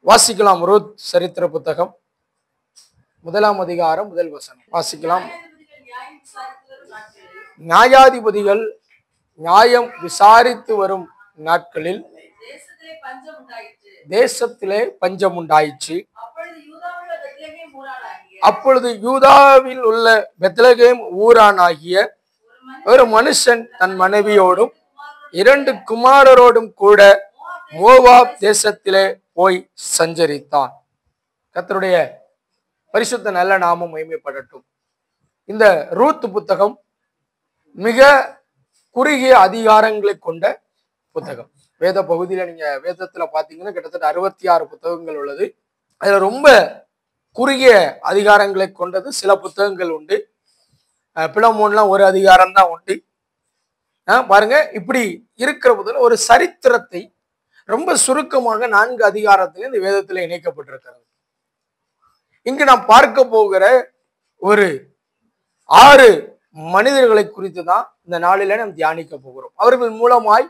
வாசிக்கலாம். ரூத் சரித்திர புத்தகம் 1ஆம் அதிகாரம் 1 வசனம் வாசிக்கலாம். நியாயாதிபதிகள் நியாயம் விசாரித்து வரும் நாட்களில் தேசத்திலே பஞ்சம் உண்டாயிற்று. அப்பொழுது யூதாவில் உள்ள பெத்லகேம் ஊரானாகிய ஒரு மனுஷன் தன் மனைவியோடும் 2 குமாரரோடும் கூட மோவாப் தேசத்திலே போய் சஞ்சரித்தான். கர்த்தருடைய பரிசுத்த நல்ல நாமம் மகிமைப்படட்டும். இந்த ரூத் புத்தகம் மிக குறுகிய அதிகாரங்களை கொண்ட புத்தகம். வேத பகுதியில நீங்க வேதத்துல பாத்தீங்கன்னா கிட்டத்தட்ட 66 புத்தகங்கள் உள்ளது. அதுல ரொம்ப குறுகிய அதிகாரங்களை கொண்டது சில புத்தகங்கள் உண்டு. பிலமோன்லாம் ஒரு அதிகாரம் தான் உண்டு. பாருங்க, இப்படி இருக்கிற போதுல ஒரு சரித்திரத்தை ரொம்ப சுருக்கமாக 4 அதிகாரத்திலே இந்த வேதத்துல இணைக்கப்பட்டிருக்கிறது. இங்கு நாம் பார்க்க போகிற ஒரு 6 மனிதர்களை குறித்து தான் இந்த நாளில நாம் தியானிக்க போகிறோம். அவர்கள் மூலமாய்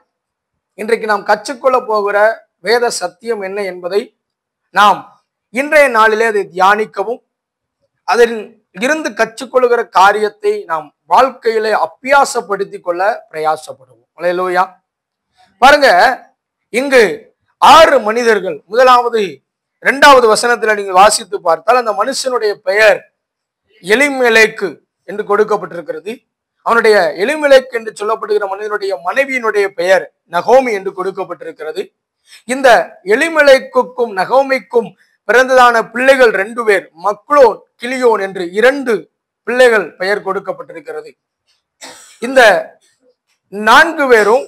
இன்றைக்கு நாம் கற்றுக்கொள்ள போகிற வேத சத்தியம் என்ன என்பதை நாம் இன்றைய நாளிலே அதை தியானிக்கவும் அதில் இருந்து கற்றுக்கொள்கிற காரியத்தை நாம் வாழ்க்கையிலே அபியாசப்படுத்தி கொள்ள பிரயாசப்படுவோம். அல்லேலூயா. பாருங்க, இங்கு 6 மனிதர்கள். முதலாவது 2வது வசனத்துல நீங்க வாசித்து பார்த்தால் அந்த மனுஷனுடைய பெயர் எலிமெலேக்கு என்று கொடுக்கப்பட்டிருக்கிறது. அவனுடைய எலிமெலேக்கு என்று சொல்லப்படுகிற மனிதனுடைய மனைவியினுடைய பெயர் நகோமி என்று கொடுக்கப்பட்டிருக்கிறது. இந்த எலிமெலேக்குக்கும் நகோமிக்கும் பிறந்ததான பிள்ளைகள் 2 பேர், மக்லோன் கிளியோன் என்று 2 பிள்ளைகள் பெயர் கொடுக்கப்பட்டிருக்கிறது. இந்த 4 பேரும்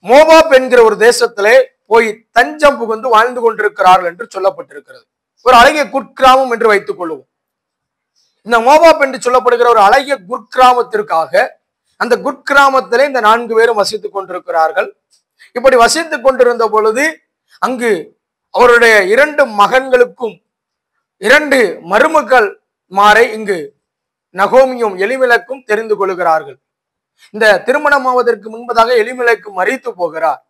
மோவாப் என்கிற ஒரு தேசத்திலே போய் தஞ்சம் புகுந்து வாழ்ந்து கொண்டிருக்கிறார்கள் என்று சொல்லப்பட்டிருக்கிறது. ஒரு அழகிய குர்கிராமம் என்று வைத்துக் கொள்வோம். இந்த மோவாப் என்று சொல்லப்படுகிற ஒரு அழகிய குர்கிராமத்திற்காக அந்த குர்கிராமத்திலே இந்த 4 பேரும் வசித்துக் கொண்டிருக்கிறார்கள். இப்படி வசித்துக் கொண்டிருந்த பொழுது அங்கு அவருடைய 2 மகன்களுக்கும் 2 மருமக்கள் மாறை இங்கு நகோமியும் எலிமெலேக்கும் தெரிந்து கொள்கிறார்கள். இந்த திருமணமாவதற்கு முன்பதாக எலிமெலேக்கு மரித்து போகிறார்.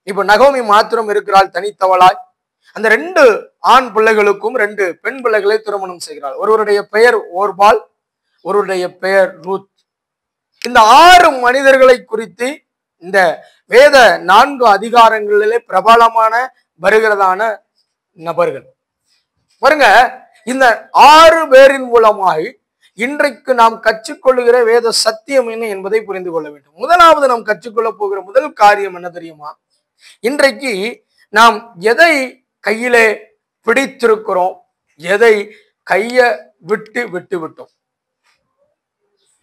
இப்ப நகோமி மாத்திரம் இருக்கிறாள் தனித்தவளாய். அந்த 2 ஆண் பிள்ளைகளுக்கும் 2 பெண் பிள்ளைகளை திருமணம் செய்கிறாள். ஒருவருடைய பெயர் ஓர்பால், ஒருவருடைய பெயர் ரூத். இந்த 6 மனிதர்களை குறித்து இந்த வேத 4 அதிகாரங்களிலே பிரபலமான வருகிறதான நபர்கள். பாருங்க, இந்த 6 பேரின் மூலமாய் இன்றைக்கு நாம் கற்றுக்கொள்ளுகிற வேத சத்தியம் என்ன என்பதை புரிந்து கொள்ள வேண்டும். முதலாவது நாம் கற்றுக்கொள்ள போகிற முதல் காரியம் என்ன தெரியுமா? இன்றைக்கு நாம் எதை கையிலே பிடித்திருக்கிறோம், எதை கைய விட்டு விட்டோம்.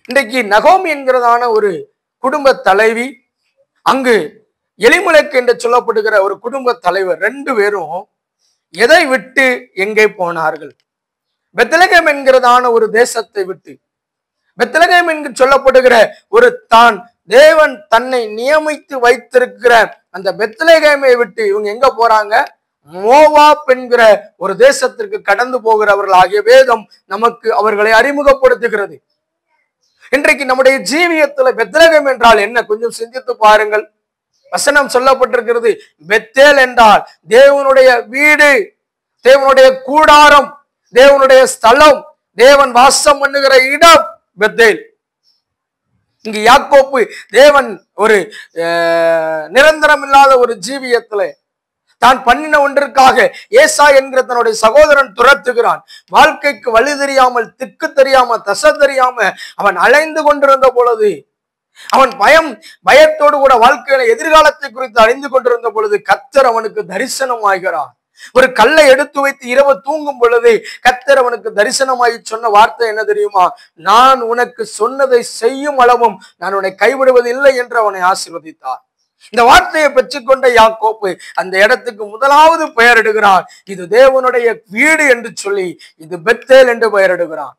இன்றைக்கு நகோமி என்கிறதான ஒரு குடும்ப தலைவி, அங்கு எலிமெலேக்கு என்று சொல்லப்படுகிற ஒரு குடும்ப தலைவர் 2 பேரும் எதை விட்டு எங்கே போனார்கள்? பெத்லகேம் என்கிறதான ஒரு தேசத்தை விட்டு, பெத்லகேம் என்று சொல்லப்படுகிற ஒரு தான் தேவன் தன்னை நியமித்து வைத்திருக்கிற அந்த பெத்லகேமை விட்டு இவங்க எங்க போறாங்க? மோவாப் என்கிற ஒரு தேசத்திற்கு கடந்து போகிறவர்கள் ஆகிய வேதம் நமக்கு அவர்களை அறிமுகப்படுத்துகிறது. இன்றைக்கு நம்முடைய ஜீவியத்துல பெத்லகேம் என்றால் என்ன? கொஞ்சம் சிந்தித்து பாருங்கள். வசனம் சொல்லப்பட்டிருக்கிறது, பெத்தேல் என்றால் தேவனுடைய வீடு, தேவனுடைய கூடாரம், தேவனுடைய ஸ்தலம், தேவன் வாசம் பண்ணுகிற இடம் பெத்தேல். இங்கு யாக்கோப்பு தேவன் ஒரு நிரந்தரம் இல்லாத ஒரு ஜீவியத்துல தான் பண்ணின ஒன்றிற்காக ஏசா என்கிற தன்னுடைய சகோதரன் துரத்துகிறான். வாழ்க்கைக்கு வழி தெரியாமல், திக்கு தெரியாம, தசை தெரியாம அவன் அலைந்து கொண்டிருந்த பொழுது, அவன் பயத்தோடு கூட வாழ்க்கையில எதிர்காலத்தை குறித்து அறிந்து கொண்டிருந்த பொழுது கர்த்தர் அவனுக்கு தரிசனம் ஆகிறார். ஒரு கல்லை எடுத்து வைத்து இரவு தூங்கும் பொழுது கர்த்தர் அவனுக்கு தரிசனமாகி சொன்ன வார்த்தை என்ன தெரியுமா? நான் உனக்கு சொன்னதை செய்யும் அளவும் நான் உன்னை கைவிடுவது இல்லை என்று அவனை ஆசீர்வதித்தார். இந்த வார்த்தையை பெற்றுக்கொண்ட யாக்கோப்பு அந்த இடத்துக்கு முதலாவது பெயரிடுகிறான். இது தேவனுடைய வீடு என்று சொல்லி இது பெத்தேல் என்று பெயரிடுகிறான்.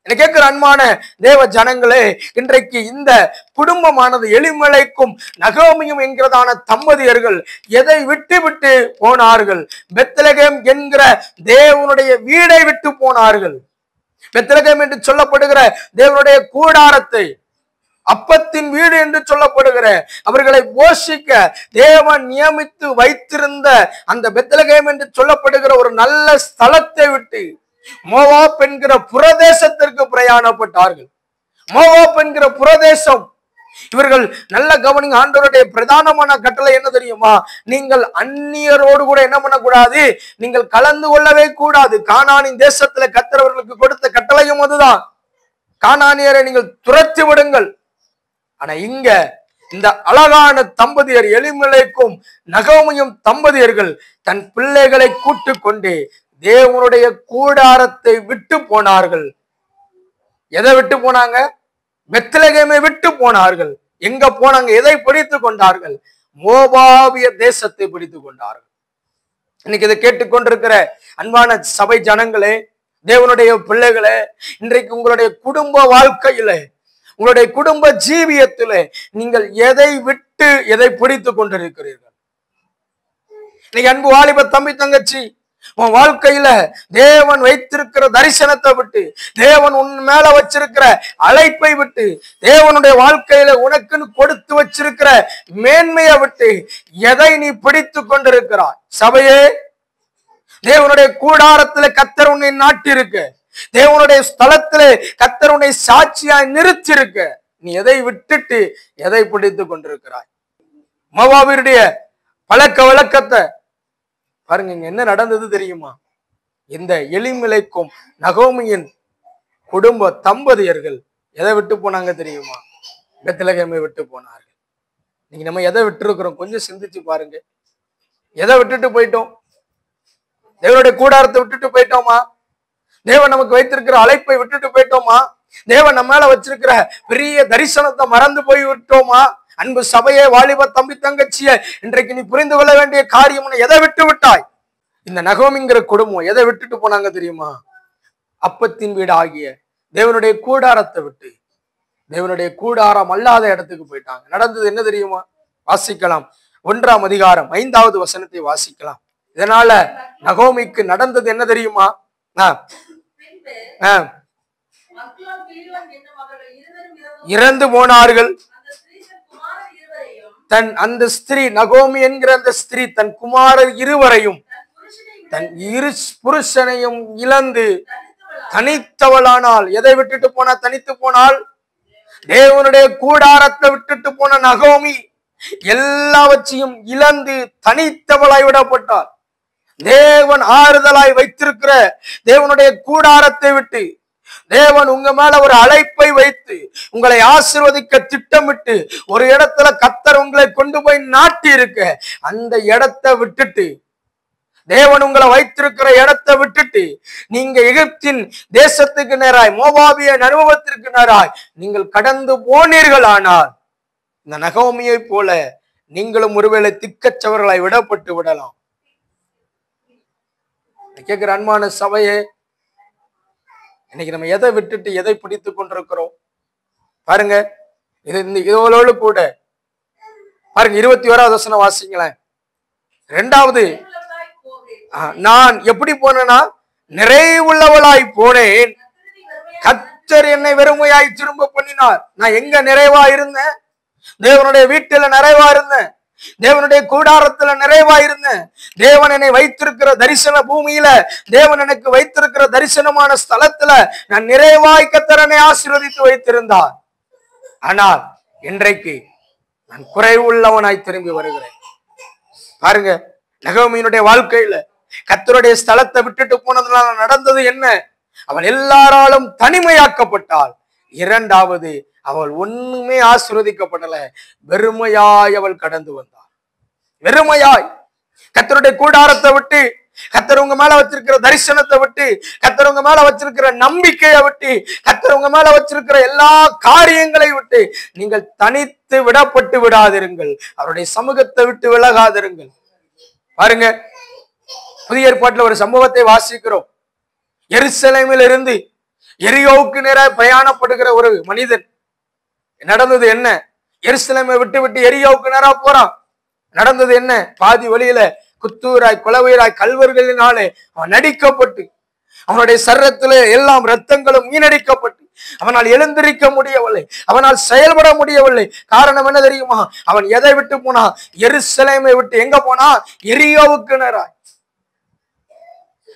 என்ன கேட்கிற அன்பான தேவ ஜனங்களே, இன்றைக்கு இந்த குடும்பமானது எலிமெலேக்கும் நகோமியும் என்கிறதான தம்பதியர்கள் எதை விட்டு விட்டு போனார்கள்? பெத்லகேம் என்கிற தேவனுடைய வீடை விட்டு போனார்கள். பெத்லகேம் என்று சொல்லப்படுகிற தேவனுடைய கூடாரத்தை, அப்பத்தின் வீடு என்று சொல்லப்படுகிற அவர்களை போஷிக்க தேவன் நியமித்து வைத்திருந்த அந்த பெத்லகேம் என்று சொல்லப்படுகிற ஒரு நல்ல ஸ்தலத்தை விட்டு மோவாப் என்கிற புரதேசத்திற்கு பிரயாணப்பட்டார்கள். மோவாப் என்கிற புரதேசம், இவர்கள் நல்ல கவனிங்க, ஆண்டவருடைய பிரதானமான கட்டளை என்ன தெரியுமா? நீங்கள் அந்நியரோடு கூட என்ன பண்ணக்கூடாது, நீங்கள் கலந்து கொள்ளவே கூடாது. கானானின் தேசத்துல கர்த்தர் அவர்களுக்கு கொடுத்த கட்டளையும் அதுதான். கானானியரை நீங்கள் துரத்தி விடுங்கள். ஆனா இங்க இந்த அழகான தம்பதியர் எலிமெலேக்கும் நகோமியும் தம்பதியர்கள் தன் பிள்ளைகளை கூட்டு கொண்டு தேவனுடைய கூடாரத்தை விட்டு போனார்கள். எதை விட்டு போனாங்க? பெத்லகேமை விட்டு போனார்கள். எங்க போனாங்க? எதை பிடித்து கொண்டார்கள்? மோவாபிய தேசத்தை பிடித்து கொண்டார்கள். இன்னைக்கு இதை கேட்டுக்கொண்டிருக்கிற அன்பான சபை ஜனங்களே, தேவனுடைய பிள்ளைகளே, இன்றைக்கு உங்களுடைய குடும்ப வாழ்க்கையில, உங்களுடைய குடும்ப ஜீவியத்திலே நீங்கள் எதை விட்டு எதை பிடித்து கொண்டிருக்கிறீர்கள்? இன்னைக்கு அன்பு வாலிப தம்பி தங்கச்சி, உன் வாழ்க்கையில தேவன் வைத்திருக்கிற தரிசனத்தை விட்டு, தேவன் உன் மேல வச்சிருக்கிற அழைப்பை விட்டு, தேவனுடைய வாழ்க்கையில உனக்குன்னு கொடுத்து வச்சிருக்கிற மேன்மையை விட்டு எதை நீ பிடித்து கொண்டிருக்கிறாய்? சபையே, தேவனுடைய கூடாரத்துல கர்த்தர் உன்னை நாட்டிருக்க, தேவனுடைய ஸ்தலத்திலே கர்த்தர் உன்னை சாட்சியாய் நிறுத்திருக்க, நீ எதை விட்டுட்டு எதை பிடித்து கொண்டிருக்கிறாய்? மோவாபியருடைய பழக்க வழக்கத்தை பாருங்க. இங்க என்ன நடந்தது தெரியுமா? இந்த எலிமெலேக்கும் நகோமியின் குடும்ப தம்பதியர்கள் எதை விட்டு போனாங்க தெரியுமா? பெத்லகேமை விட்டு போனார்கள். நீங்க நம்ம எதை விட்டு இருக்கிறோம்? கொஞ்சம் சிந்திச்சு பாருங்க. எதை விட்டுட்டு போயிட்டோம்? தேவனுடைய கூடாரத்தை விட்டுட்டு போயிட்டோமா? தேவன் நமக்கு வைத்திருக்கிற அழைப்பை விட்டுட்டு போயிட்டோமா? தேவன் நம்ம மேல வச்சிருக்கிற பெரிய தரிசனத்தை மறந்து போய் விட்டோமா? அன்பு சபையே, வாலிப தம்பி தங்கச்சிய, இன்றைக்கு நீ புரிந்து கொள்ள வேண்டிய காரியம், எதை விட்டு விட்டாய்? இந்த நகோமிங்கிற குடும்பம் எதை விட்டுட்டு போனாங்க தெரியுமா? அப்பத்தின் வீடு ஆகிய தேவனுடைய கூடாரத்தை விட்டு தேவனுடைய கூடாரம் அல்லாத இடத்துக்கு போயிட்டாங்க. நடந்தது என்ன தெரியுமா? வாசிக்கலாம். 1ஆம் அதிகாரம் 5வது வசனத்தை வாசிக்கலாம். இதனால நகோமிக்கு நடந்தது என்ன தெரியுமா? இறந்து போனார்கள். அந்த ஸ்திரீ, நகோமி என்கிற அந்த ஸ்திரீ தன் குமாரர் இருவரையும் தன் இரு புருஷனையும் இழந்து தனித்தவளானால். எதை விட்டுட்டு போனா தனித்து போனால்? தேவனுடைய கூடாரத்தை விட்டுட்டு போன நகோமி எல்லாவற்றையும் இழந்து தனித்தவளாய் விடப்பட்டார். தேவன் ஆறுதலாய் வைத்திருக்கிற தேவனுடைய கூடாரத்தை விட்டு, தேவன் உங்க மேல ஒரு அழைப்பை வைத்து உங்களை ஆசீர்வதிக்க திட்டமிட்டு ஒரு இடத்துல கர்த்தர் உங்களை கொண்டு போய் நாட்டி இருக்க, அந்த இடத்தை விட்டுட்டு, தேவன் உங்களை வைத்திருக்கிற இடத்தை விட்டுட்டு நீங்க எகிப்தின் தேசத்துக்கு நேராய், மோவாபிய அனுபவத்திற்கு நேராய் நீங்கள் கடந்து போனீர்கள். ஆனால் இந்த நகோமியை போல நீங்களும் ஒருவேளை திக்கச்சவர்களாய் விடப்பட்டு விடலாம். கேட்கிற அன்பான சபையே, இன்னைக்கு நம்ம எதை விட்டுட்டு எதை பிடித்து கொண்டிருக்கிறோம் பாருங்க. இதோடு கூட பாருங்க, 21வது வசனம் வாசிங்களேன். 2வது, நான் எப்படி போனேன்னா நிறைவுள்ளவளாய் போனேன், கர்த்தர் என்னை வெறுமையாய் திரும்ப பண்ணினார். நான் எங்க நிறைவா இருந்தேன்? தேவனுடைய வீட்டில நிறைவா இருந்தேன், தேவனுடைய கூடாரத்துல நிறைவா இருந்தேன். தேவன் என்னை வைத்திருக்கிற தரிசன பூமியில, தேவன் எனக்கு வைத்திருக்கிற தரிசனமான ஸ்தலத்துல நான் நிறைவாய் கர்த்தர் என்னை ஆசீர்வதித்து வைத்திருந்தார். ஆனால் இன்றைக்கு நான் குறைவுள்ளவனாய் திரும்பி வருகிறேன். பாருங்க, நகோமியினுடைய வாழ்க்கையில கர்த்தருடைய ஸ்தலத்தை விட்டுட்டு போனதுனால நடந்தது என்ன? அவள் எல்லாராலும் தனிமையாக்கப்பட்டாள். 2வது, அவள் ஒண்ணுமே ஆசீர்வதிக்கப்படல, வெறுமையாய் அவள் கடந்து வந்தாள். வெறுமையாய் கர்த்தருடைய கூடாரத்தை விட்டு, கர்த்தர் உங்க மேல வச்சிருக்கிற தரிசனத்தை விட்டு, கர்த்தர் உங்க மேல வச்சிருக்கிற நம்பிக்கையை விட்டு, கர்த்தர் உங்க மேல வச்சிருக்கிற எல்லா காரியங்களை விட்டு நீங்கள் தனித்து விடப்பட்டு விடாதிருங்கள். அவருடைய சமூகத்தை விட்டு விலகாதிருங்கள். பாருங்க, புதிய ஏற்பாட்டுல ஒரு சம்பவத்தை வாசிக்கிறோம். எருசலேமில் இருந்து எரியோவுக்கு நேராக பிரயாணப்படுகிற ஒரு மனிதன். நடந்தது என்ன? எருசலேமை விட்டு விட்டு எரியோவுக்கு நேரா போறான். நடந்தது என்ன? பாதி வழியில குத்தூராய், கொலவீராய், கல்வர்களினாலே அவன் நடிக்கப்பட்டு அவனுடைய சரீரத்திலே எல்லாம் இரத்தங்களும் மீனடிக்கப்பட்டு அவனால் எழுந்திருக்க முடியவில்லை, அவனால் செயல்பட முடியவில்லை. காரணம் என்ன தெரியுமா? அவன் எதை விட்டு போனா? எருசலேமை விட்டு. எங்க போனா? எரியோவுக்கு நேராய்.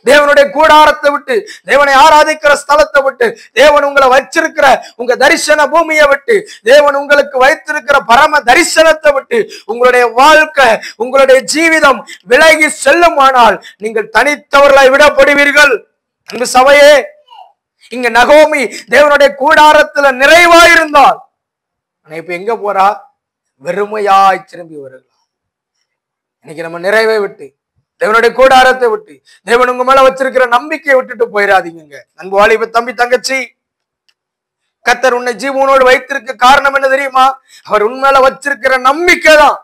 தேவனுடைய கூடாரத்தை விட்டு, தேவனை ஆராதிக்கிற ஸ்தலத்தை விட்டு, தேவன் உங்களை வச்சிருக்கிற உங்க தரிசன பூமியை விட்டு, தேவன் உங்களுக்கு வைத்திருக்கிற பரம தரிசனத்தை விட்டு உங்களுடைய வாழ்க்கை, உங்களுடைய ஜீவிதம் விலகி செல்லுமானால் நீங்கள் தனித்தவர்களாய் விடப்படுவீர்கள். அன்பு சபையே, இங்க நகோமி தேவனுடைய கூடாரத்துல நிறைவாயிருந்தால், ஆனா இப்ப எங்க போறா? வெறுமையாய் திரும்பி வருகிறார். இன்னைக்கு நம்ம நிறைவை விட்டு, தேவனுடைய கூடாரத்தை விட்டு, தேவன் உங்க மேல வச்சிருக்கிற நம்பிக்கையை விட்டுட்டு போயிடாதீங்க. அன்பு வாலிப தம்பி தங்கச்சி, கர்த்தர் உன்னை ஜீவனோடு வைத்திருக்க காரணம் என்ன தெரியுமா? அவர் உண்மையில வச்சிருக்கிற நம்பிக்கை தான்.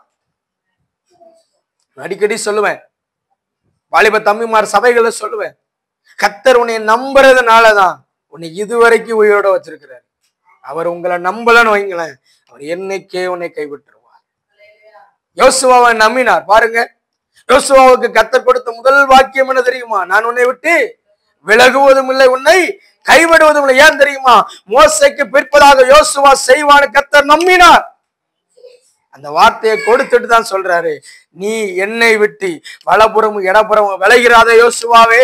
அடிக்கடி சொல்லுவேன், வாலிப தம்பிமார் சபைகளை சொல்லுவேன், கர்த்தர் உன்னை நம்புறதுனாலதான் உன்னை இதுவரைக்கும் உயிரோட வச்சிருக்கிறார். அவர் உங்களை நம்பலன்னு வைங்களேன், அவர் என்னைக்கே உன்னை கைவிட்டுருவார். யோசுவாவை நம்பினார் பாருங்க. யோசுவாவுக்கு கர்த்தர் கொடுத்த முதல் வாக்கியம் என்ன தெரியுமா? நான் உன்னை விட்டு விலகுவதும் இல்லை, உன்னை கைவிடுவதும் இல்லை. ஏன் தெரியுமா? மோசேக்கு பிற்பதாக யோசுவா செய்வான்னு கர்த்தர் நம்பினார். அந்த வார்த்தையை கொடுத்துட்டு தான் சொல்றாரு, நீ என்னை விட்டு வலப்புறமும் இடப்புறமும் விலகிறாத யோசுவாவே.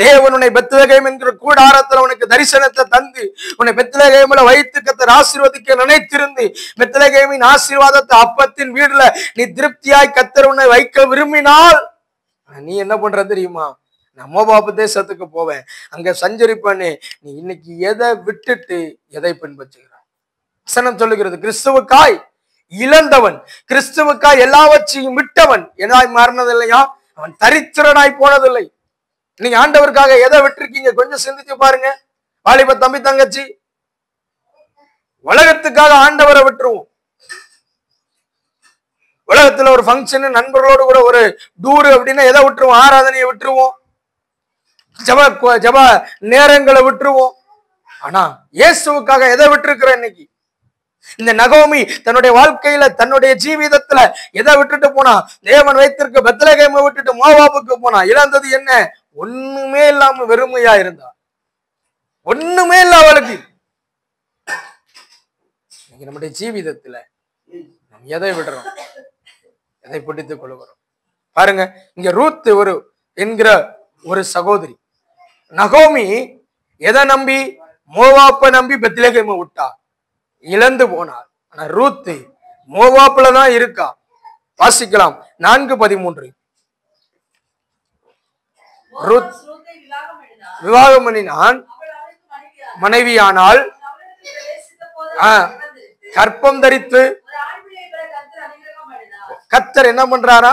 தேவன் உன்னை பெத்லகேம் என்கிற கூடாரத்துல உனக்கு தரிசனத்தை தந்து உன்னை பெத்லகேம்ல வைத்து கர்த்தர் ஆசீர்வதிக்க நினைத்திருந்து, பெத்லகேமின் ஆசீர்வாதத்தை அப்பத்தின் வீடுல நீ திருப்தியாய் கர்த்தர் உன்னை வைக்க விரும்பினால் நீ என்ன பண்ற தெரியுமா? நான் மோவாபு தேசத்துக்கு போவேன், அங்க சஞ்சரிப்பேன்னு. நீ இன்னைக்கு எதை விட்டுட்டு எதை பின்பற்றுகிறாய்? வசனம் சொல்லுகிறது, கிறிஸ்துவுக்காய் இழந்தவன், கிறிஸ்துவுக்காய் எல்லாவற்றையும் விட்டவன் எதாய் மாறினது இல்லையா? அவன் தரித்திரனாய் போனதில்லை. நீங்க ஆண்டவருக்காக எதை விட்டுருக்கீங்க? கொஞ்சம் சிந்திச்சு பாருங்க. வாலிப தம்பி தங்கச்சி, உலகத்துக்காக ஆண்டவரை விட்டுருவோம். உலகத்துல ஒரு ஃபங்க்ஷன், நண்பர்களோடு கூட ஒரு டூர் அப்படின்னா எதை விட்டுருவோம்? ஆராதனையை விட்டுருவோம், ஜப நேரங்களை விட்டுருவோம். ஆனா இயேசுவுக்காக எதை விட்டுருக்கிற? இன்னைக்கு இந்த நகோமி தன்னுடைய வாழ்க்கையில, தன்னுடைய ஜீவிதத்துல எதை விட்டுட்டு போனா? தேவன் வைத்திருக்க பெத்லகேமை விட்டுட்டு மோவாபுக்கு போனா. இழந்தது என்ன? ஒண்ணுமே இல்லாம வெறுமையா இருந்தா. ஒண்ணுமே இல்ல அவளுக்கு. நம்முடைய ஜீவிதத்துல நாம் எதை விடுறோம்? எதை பிடித்துக் கொள்கிறோம்? பாருங்க, இங்க ரூத் ஒரு என்கிற ஒரு சகோதரி, நகோமி எதை நம்பி? மோவாப்பை நம்பி பெத்லகேமை விட்டா, இழந்து போனார். ஆனா ரூத் மோவாப்புல தான் இருக்கா. வாசிக்கலாம் 4:13. ரூத் விவாகம் பண்ணினான், மனைவியானால் கற்பம் தரித்து. கர்த்தர் என்ன பண்றாரா?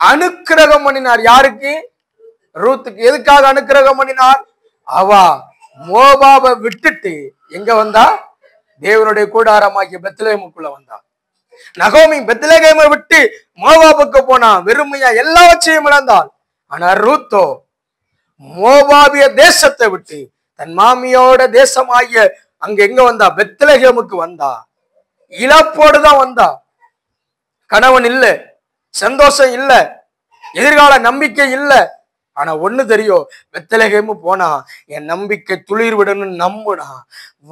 அனுக்கிரகம் பண்ணினார். யாருக்கு? ரூத்துக்கு. எதுக்காக அனுக்கிரகம் பண்ணினார்? அவா மோவாபை விட்டுட்டு எங்க வந்தா? தேவனுடைய கூடாரமாகிய பெத்லகேமுக்குள்ள வந்தா. நகோமி பெத்லகேமை விட்டு மோவாபுக்கு போனா, வெறுமையா எல்லாவற்றையும் இழந்தாள். ஆனா ரூத்தோ மோவாபிய தேசத்தை விட்டு தன் மாமியோட தேசமாகிய அங்க எங்க வந்தா? பெத்லகேமுக்கு வந்தா. இழப்போடுதான் வந்தா. கணவன் இல்ல, சந்தோஷம் இல்ல, எதிர்கால நம்பிக்கை இல்ல. ஆனா ஒண்ணு தெரியும், பெத்லகேமு போனா என் நம்பிக்கை துளிர் விடணும்னு நம்புனா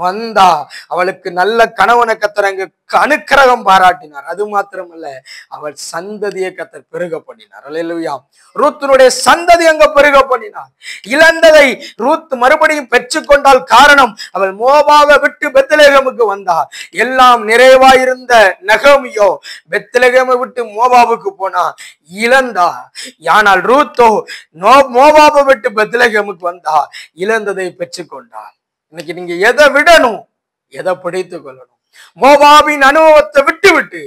வந்தா. அவளுக்கு நல்ல கணவனை கர்த்தர் அங்க அனுக்கிரகம் பாராட்டினார். அது மாத்திரமல்ல, அவள் சந்ததியை கர்த்தர் பெருக பண்ணினார். அல்லேலூயா. ரூத்தினுடைய சந்ததி அங்க பெருக பண்ணினார். இழந்ததை ரூத் மறுபடியும் பெற்றுக்கொண்டால் காரணம், அவள் மோவாபை விட்டு பெத்லகேமுக்கு வந்தார். எல்லாம் நிறைவாயிருந்த நகோமியோ பெத்லகேமை விட்டு மோவாபுக்கு போனா, இழந்தா. ஆனால் ரூத்தோ மோவாபை விட்டு பெத்லகேமுக்கு வந்தா, இழந்ததை பெற்றுக்கொண்டார். இன்னைக்கு நீங்க எதை விடணும்? எதை பிடித்துக் கொள்ளணும்? மோவாபின் அனுபவத்தை விட்டு விட்டு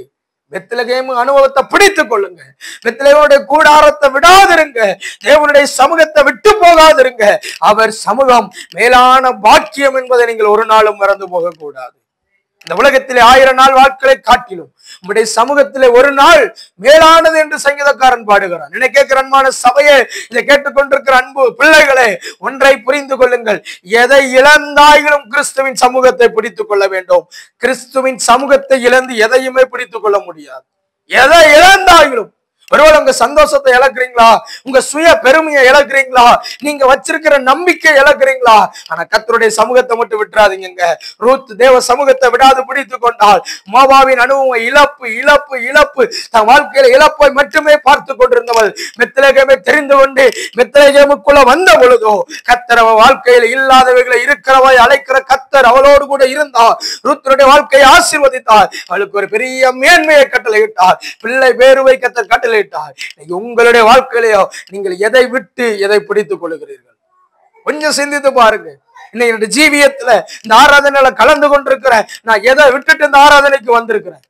பெத்லகேம் அனுபவத்தை பிடித்துக் கொள்ளுங்க. பெத்லகேமுடைய கூடாரத்தை விடாதிருங்க. தேவனுடைய சமூகத்தை விட்டு போகாதிருங்க. அவர் சமூகம் மேலான பாக்கியம் என்பதை நீங்கள் ஒரு நாளும் மறந்து போக கூடாது. இந்த உலகத்திலே 1000 நாள் வாழ்க்கையை காட்டிலும் உங்களுடைய சமூகத்திலே ஒரு நாள் மேலானது என்று சங்கீதக்காரன் பாடுகிறான். என்னை கேட்கிற அன்பான சபையே, இதை கேட்டுக்கொண்டிருக்கிற அன்பு பிள்ளைகளே, ஒன்றை புரிந்து கொள்ளுங்கள். எதை இழந்தாயிலும் கிறிஸ்துவின் சமூகத்தை பிடித்துக் கொள்ள வேண்டும். கிறிஸ்துவின் சமூகத்தை இழந்து எதையுமே பிடித்துக் கொள்ள முடியாது. எதை இழந்தாயிலும் ஒருவேளை உங்க சந்தோஷத்தை இழக்கிறீங்களா? உங்க சுய பெருமையை இழக்கிறீங்களா? நீங்க வச்சிருக்கிற நம்பிக்கை இழக்கிறீங்களா? ஆனா கர்த்தருடைய சமூகத்தை மட்டும் விட்டுறாதீங்க. ரூத் தேவ சமூகத்தை விடாது பிடித்து கொண்டால் மோவாபின் அனுபவம் இழப்பு இழப்பு இழப்பு, தன் வாழ்க்கையில இழப்பை மட்டுமே பார்த்து கொண்டிருந்தவள் பெத்லகேமை தெரிந்து கொண்டு பெத்லகேமுக்குள்ள வந்த பொழுதோ கர்த்தர் அவள் வாழ்க்கையில இல்லாதவைகளை இருக்கிறவை அழைக்கிற கர்த்தர் அவளோடு கூட இருந்தார். ரூத்துடைய வாழ்க்கையை ஆசீர்வதித்தார். அவளுக்கு ஒரு பெரிய மேன்மையை கட்டளையிட்டார். பிள்ளை பேருவை கர்த்தர் கட்டளையிட்டார். உங்களுடைய வாழ்க்கையிலையோ நீங்கள் எதை விட்டு எதை பிடித்துக் கொள்ளுகிறீர்கள்? கொஞ்சம் சிந்தித்து பாருங்க. இன்னைக்கு என்னுடைய ஜீவியத்துல இந்த ஆராதனையில கலந்து கொண்டிருக்கிறேன். நான் எதை விட்டுட்டு இந்த ஆராதனைக்கு வந்திருக்கிறேன்?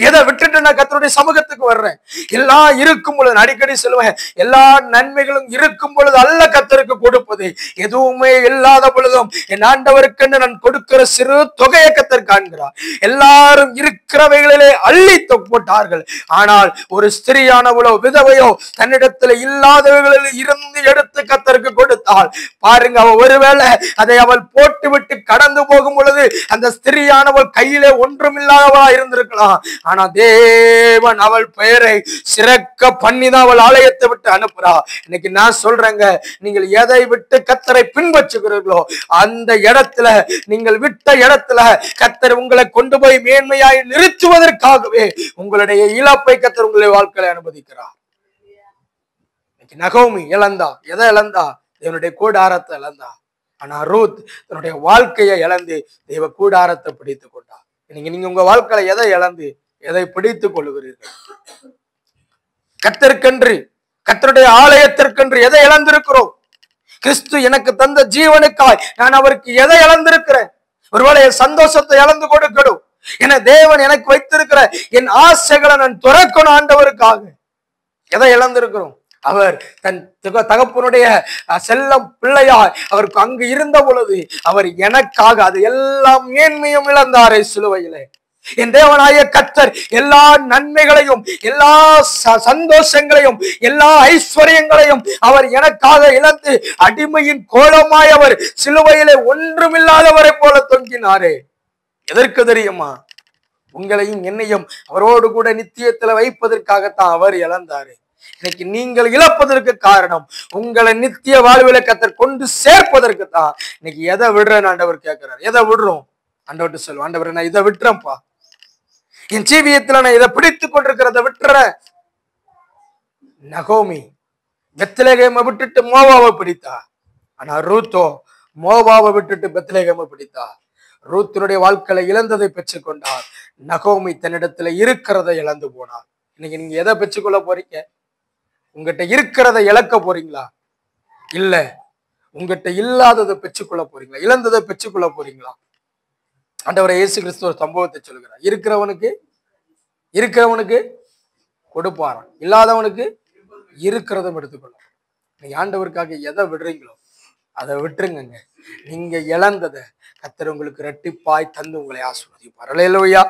எதை விட்டுட்டு நான் கர்த்தருடைய சமூகத்துக்கு வர்றேன்? எல்லாம் இருக்கும் பொழுது, அடிக்கடி சொல்லுவேன், எல்லா நன்மைகளும் இருக்கும் பொழுது அல்ல கர்த்தருக்கு கொடுப்பது. எதுவுமே இல்லாத பொழுதும் என் ஆண்டவருக்கு நான் கொடுக்கிற சிறு தொகையை கர்த்தர் காண்கிறார். எல்லாரும் இருக்கிறவைகளிலே அள்ளி போட்டார்கள். ஆனால் ஒரு ஸ்திரியானவளோ விதவையோ தன்னிடத்துல இல்லாதவைகளில் இருந்து எடுத்து கர்த்தருக்கு கொடுத்தாள். பாருங்க, அவள் ஒருவேளை அதை அவள் போட்டு விட்டு கடந்து போகும் பொழுது அந்த ஸ்திரியானவள் கையிலே ஒன்றுமில்லாதவளா இருந்திருக்கலாம். ஆனா தேவன் அவள் பெயரை சிறக்க பண்ணிதான் அவள் ஆலயத்தை விட்டு அனுப்புறா. இன்னைக்கு நான் சொல்றேங்க, நீங்கள் எதை விட்டு கர்த்தரை பின்பற்றுகிறீர்களோ அந்த இடத்துல, நீங்கள் விட்ட இடத்துல கர்த்தர் உங்களை கொண்டு போய் மேன்மையாய் நிறுத்துவதற்காகவே உங்களுடைய இழப்பை கர்த்தர் உங்களுடைய வாழ்க்கையை அனுமதிக்கிறார். இன்னைக்கு நகோமி இழந்தா, எதை இழந்தா? தேவனுடைய கூடாரத்தை இழந்தா. ஆனா ரூத் தன்னுடைய வாழ்க்கையை இழந்து தேவ கூடாரத்தை பிடித்துக் கொண்டா. நீங்க உங்க வாழ்க்கையில எதை இழந்து எதை பிடித்துக் கொள்ளுகிறீர்கள்? கர்த்தருக்கென்று, கர்த்தருடைய ஆலயத்திற்கென்று எதை இழந்திருக்கிறோம்? கிறிஸ்து எனக்கு தந்த ஜீவனுக்காய் நான் அவருக்கு எதை இழந்திருக்கிறேன்? ஒருவேளை என் சந்தோஷத்தை இழந்து கொடுக்கணும். என தேவன் எனக்கு வைத்திருக்கிற என் ஆசைகளை நான் துறக்கணும் ஆண்டவருக்காக. எதை இழந்திருக்கிறோம்? அவர் தன் தகப்பனுடைய செல்லம் பிள்ளையாய் அவருக்கு அங்கு இருந்த பொழுது அவர் எனக்காக அது எல்லாம் மேன்மையும் இழந்தாரே சிலுவையிலே. என் தேவனாய கர்த்தர் எல்லா நன்மைகளையும், எல்லா சந்தோஷங்களையும், எல்லா ஐஸ்வர்யங்களையும் அவர் எனக்காக இழந்து அடிமையின் கோலமாய் அவர் சிலுவையிலே ஒன்றுமில்லாதவரை போல தொங்கினாரே. எதற்கு தெரியுமா? உங்களையும் என்னையும் அவரோடு கூட நித்தியத்துல வைப்பதற்காகத்தான் அவர் இழந்தாரு. இன்னைக்கு நீங்கள் இழப்பதற்கு காரணம் உங்களை நித்திய வாழ்வில கர்த்தர் கொண்டு சேர்ப்பதற்கு தான். இன்னைக்கு எதை விடுறேன்னு ஆண்டவர் கேட்கிறார். எதை விடுறோம்? ஆண்டவர்கிட்ட சொல்லுவோம், ஆண்டவர் நான் இதை விட்டுறேன்ப்பா, என் ஜீவியத்துல நான் இதை பிடித்துக் கொண்டிருக்கிறத விட்டுறேன். நகோமி பெத்லகேமை விட்டுட்டு மோவாவை பிடித்தா. ஆனா ரூத்தோ மோவாவை விட்டுட்டு பெத்லகேமை பிடித்தா. ரூத்தினுடைய வாழ்க்கையில இழந்ததை பெற்றுக் கொண்டார். நகோமி தன்னிடத்துல இருக்கிறதை இழந்து போனார். இன்னைக்கு நீங்க எதை பெற்றுக்கொள்ள போறீங்க? உங்ககிட்ட இருக்கிறதை இழக்க போறீங்களா? இல்ல உங்ககிட்ட இல்லாததை பெற்றுக்கொள்ள போறீங்களா? இழந்ததை பெற்றுக்கொள்ள போறீங்களா? ஆண்டவரை இயேசு கிறிஸ்து ஒரு சம்பவத்தை சொல்லுகிறார். இருக்கிறவனுக்கு கொடுப்பாராம், இல்லாதவனுக்கு இருக்கிறதும் எடுத்துக்கொள்ளும். நீங்க ஆண்டவருக்காக எதை விடுறீங்களோ அதை விட்டுருங்க. நீங்க இழந்ததை கர்த்தர் உங்களுக்கு இரட்டிப்பாய் தந்து உங்களை ஆசீர்வதிப்பார். அல்லேலூயா.